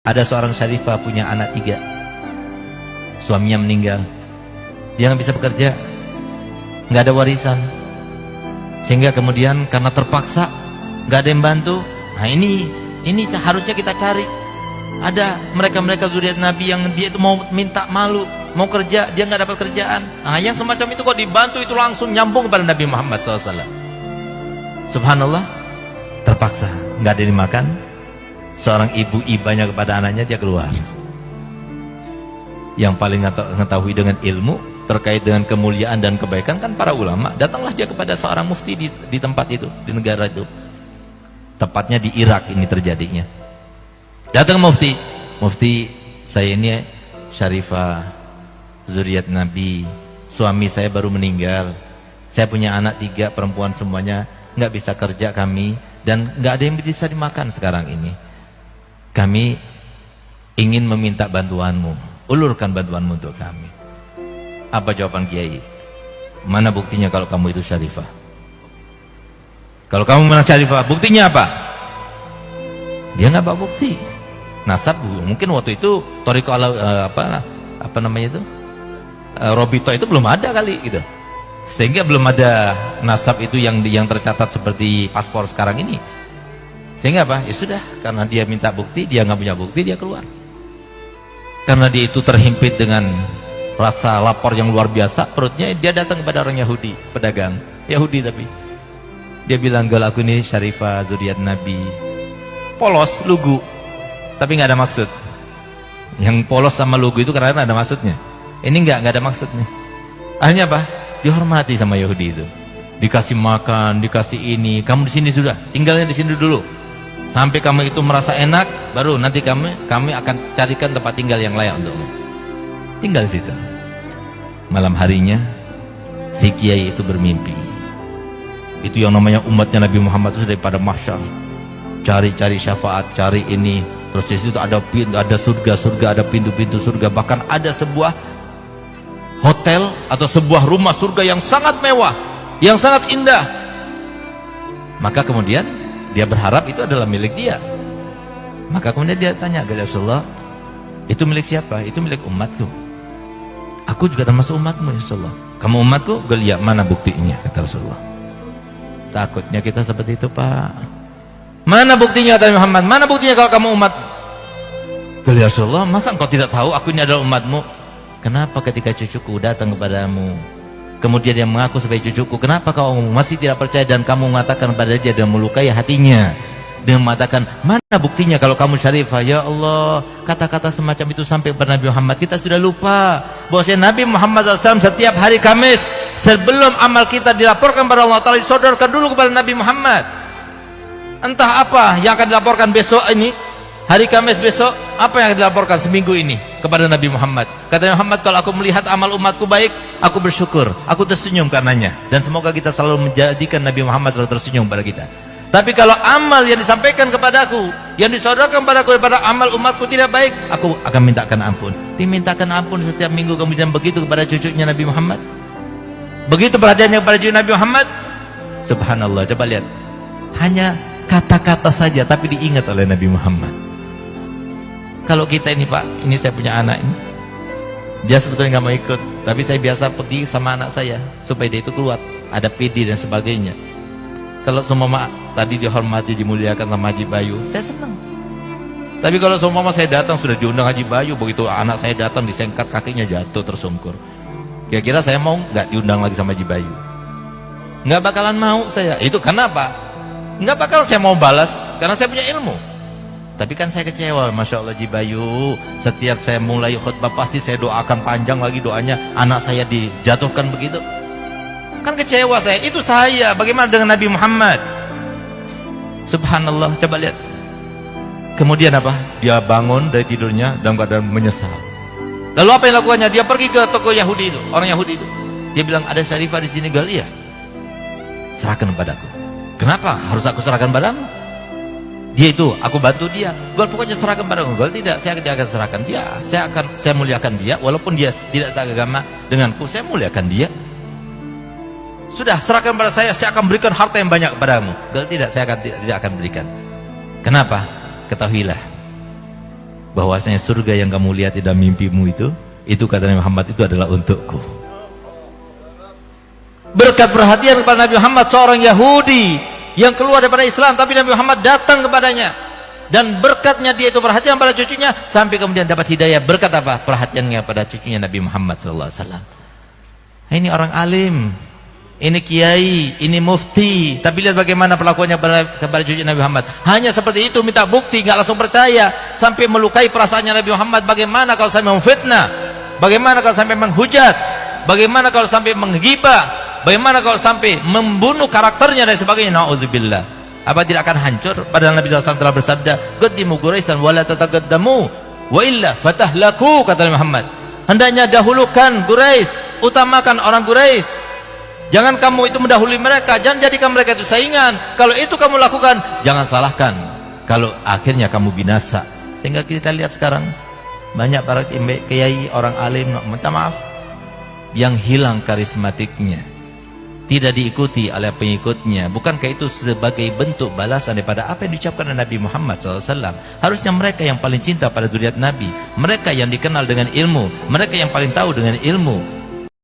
Ada seorang syarifah punya anak 3, suaminya meninggal, dia nggak bisa bekerja, nggak ada warisan, sehingga kemudian karena terpaksa nggak ada yang bantu. Nah ini harusnya kita cari. Ada mereka zuriat Nabi yang dia itu mau minta malu, mau kerja, dia nggak dapat kerjaan. Nah yang semacam itu kok dibantu, itu langsung nyambung kepada Nabi Muhammad SAW. Subhanallah, terpaksa nggak ada yang dimakan. Seorang ibu ibanya kepada anaknya, dia keluar. Yang paling mengetahui dengan ilmu terkait dengan kemuliaan dan kebaikan kan para ulama. Datanglah dia kepada seorang mufti di tempat itu, di negara itu. Tepatnya di Irak ini terjadinya. Datang mufti, saya ini syarifah zuriat Nabi, suami saya baru meninggal, saya punya anak 3 perempuan semuanya, nggak bisa kerja kami, dan nggak ada yang bisa dimakan sekarang ini. Kami ingin meminta bantuanmu, ulurkan bantuanmu untuk kami. Apa jawaban Kiai? Mana buktinya kalau kamu itu syarifah? Kalau kamu memang syarifah, buktinya apa? Dia nggak bawa bukti. Nasab mungkin waktu itu Toriko apa namanya itu, Robito itu belum ada kali gitu, sehingga belum ada nasab itu yang tercatat seperti paspor sekarang ini. Sehingga apa? Ya sudah, karena dia minta bukti, dia nggak punya bukti, dia keluar. Karena dia itu terhimpit dengan rasa lapar yang luar biasa, perutnya, dia datang kepada orang Yahudi, pedagang Yahudi, tapi dia bilang, "Gal, aku ini syarifah zuriat Nabi." Polos, lugu, tapi nggak ada maksud. Yang polos sama lugu itu karena ada maksudnya. Ini nggak ada maksudnya. Akhirnya apa? Dihormati sama Yahudi itu. Dikasih makan, dikasih ini. Kamu di sini sudah, tinggalnya di sini dulu. Sampai kamu itu merasa enak, baru nanti kami akan carikan tempat tinggal yang layak untukmu. Tinggal di situ. Malam harinya, si kiai itu bermimpi. Itu yang namanya umatnya Nabi Muhammad itu daripada mahsyar. Cari syafaat, cari ini. Terus di situ ada surga, ada pintu-pintu surga. Bahkan ada sebuah hotel atau sebuah rumah surga yang sangat mewah, yang sangat indah. Maka kemudian dia berharap itu adalah milik dia. Maka kemudian dia tanya, "Ya Rasulullah, itu milik siapa?" "Itu milik umatku." "Aku juga termasuk umatmu ya Rasulullah." "Kamu umatku?" "Ya, mana buktinya?" kata Rasulullah. Takutnya kita seperti itu, Pak. "Mana buktinya?" kata Muhammad. "Mana buktinya kalau kamu umat?" "Ya Rasulullah, masa engkau tidak tahu aku ini adalah umatmu?" "Kenapa ketika cucuku datang kepadamu, kemudian dia mengaku sebagai cucuku, kenapa kau masih tidak percaya dan kamu mengatakan pada dia dan melukai hatinya dengan mengatakan, mana buktinya kalau kamu syarifah?" Ya Allah, kata-kata semacam itu sampai kepada Nabi Muhammad. Kita sudah lupa bahwasanya Nabi Muhammad SAW setiap hari Kamis sebelum amal kita dilaporkan kepada Allah Ta'ala, disodorkan dulu kepada Nabi Muhammad. Entah apa yang akan dilaporkan besok ini, hari Kamis besok, apa yang akan dilaporkan seminggu ini kepada Nabi Muhammad. Kata Muhammad, kalau aku melihat amal umatku baik, aku bersyukur, aku tersenyum karenanya. Dan semoga kita selalu menjadikan Nabi Muhammad selalu tersenyum pada kita. Tapi kalau amal yang disampaikan kepadaku, yang disodorkan padaku daripada amal umatku tidak baik, aku akan mintakan ampun. Dimintakan ampun setiap minggu, kemudian begitu kepada cucunya Nabi Muhammad. Begitu perhatiannya kepada cucu Nabi Muhammad. Subhanallah, coba lihat. Hanya kata-kata saja, tapi diingat oleh Nabi Muhammad. Kalau kita ini, Pak, ini saya punya anak ini, dia sebetulnya nggak mau ikut, tapi saya biasa pergi sama anak saya supaya dia itu keluar, ada PD dan sebagainya. Kalau semua tadi dihormati, dimuliakan sama Haji Bayu, saya senang. Tapi kalau semua saya datang sudah diundang Haji Bayu, begitu anak saya datang disengkat kakinya jatuh tersungkur, kira-kira saya mau nggak diundang lagi sama Haji Bayu? Nggak bakalan mau saya. Itu kenapa? Nggak bakal saya mau balas karena saya punya ilmu. Tapi kan saya kecewa, Masya Allah Haji Bayu, setiap saya mulai khutbah pasti saya doakan panjang lagi doanya, anak saya dijatuhkan begitu. Kan kecewa saya, itu saya. Bagaimana dengan Nabi Muhammad? Subhanallah, coba lihat. Kemudian apa? Dia bangun dari tidurnya dalam keadaan menyesal. Lalu apa yang lakukannya? Dia pergi ke toko Yahudi itu, orang Yahudi itu. Dia bilang, "Ada syarifah di sini, Gal?" "Iya." "Serahkan padaku." "Kenapa harus aku serahkan padamu?" "Dia itu, aku bantu dia." "Gal, pokoknya serahkan padaku." "Gal, tidak, saya tidak akan serahkan dia. Saya muliakan dia, walaupun dia tidak seagama denganku, saya muliakan dia. Sudah, serahkan pada saya akan berikan harta yang banyak kepadamu." "Gal, tidak, saya tidak akan berikan." "Kenapa?" "Ketahuilah bahwasanya surga yang kamu lihat di dalam mimpimu itu kata Nabi Muhammad, itu adalah untukku. Berkat perhatian kepada Nabi Muhammad, seorang Yahudi yang keluar daripada Islam, tapi Nabi Muhammad datang kepadanya, dan berkatnya dia itu perhatian pada cucunya, sampai kemudian dapat hidayah. Berkat apa? Perhatiannya pada cucunya Nabi Muhammad SAW. Ini orang alim, ini kiai, ini mufti, tapi lihat bagaimana perlakuannya kepada cucu Nabi Muhammad. Hanya seperti itu, minta bukti, nggak langsung percaya, sampai melukai perasaannya Nabi Muhammad. Bagaimana kalau sampai memfitnah? Bagaimana kalau sampai menghujat? Bagaimana kalau sampai menggibah? Bagaimana kalau sampai membunuh karakternya dan sebagainya? Na'udzubillah. Apa tidak akan hancur? Padahal Nabi SAW telah bersabda, "Qaddimu Quraisyan wa la tataqaddamu, wa illa fatahlaku," kata Nabi Muhammad. Hendaknya dahulukan Quraisy, utamakan orang Quraisy. Jangan kamu itu mendahului mereka, jangan jadikan mereka itu saingan. Kalau itu kamu lakukan, jangan salahkan kalau akhirnya kamu binasa. Sehingga kita lihat sekarang banyak para kiai, orang alim, minta maaf, yang hilang karismatiknya, tidak diikuti oleh pengikutnya. Bukankah itu sebagai bentuk balasan daripada apa yang diucapkan oleh Nabi Muhammad SAW? Harusnya mereka yang paling cinta pada zuriat Nabi, mereka yang dikenal dengan ilmu, mereka yang paling tahu dengan ilmu,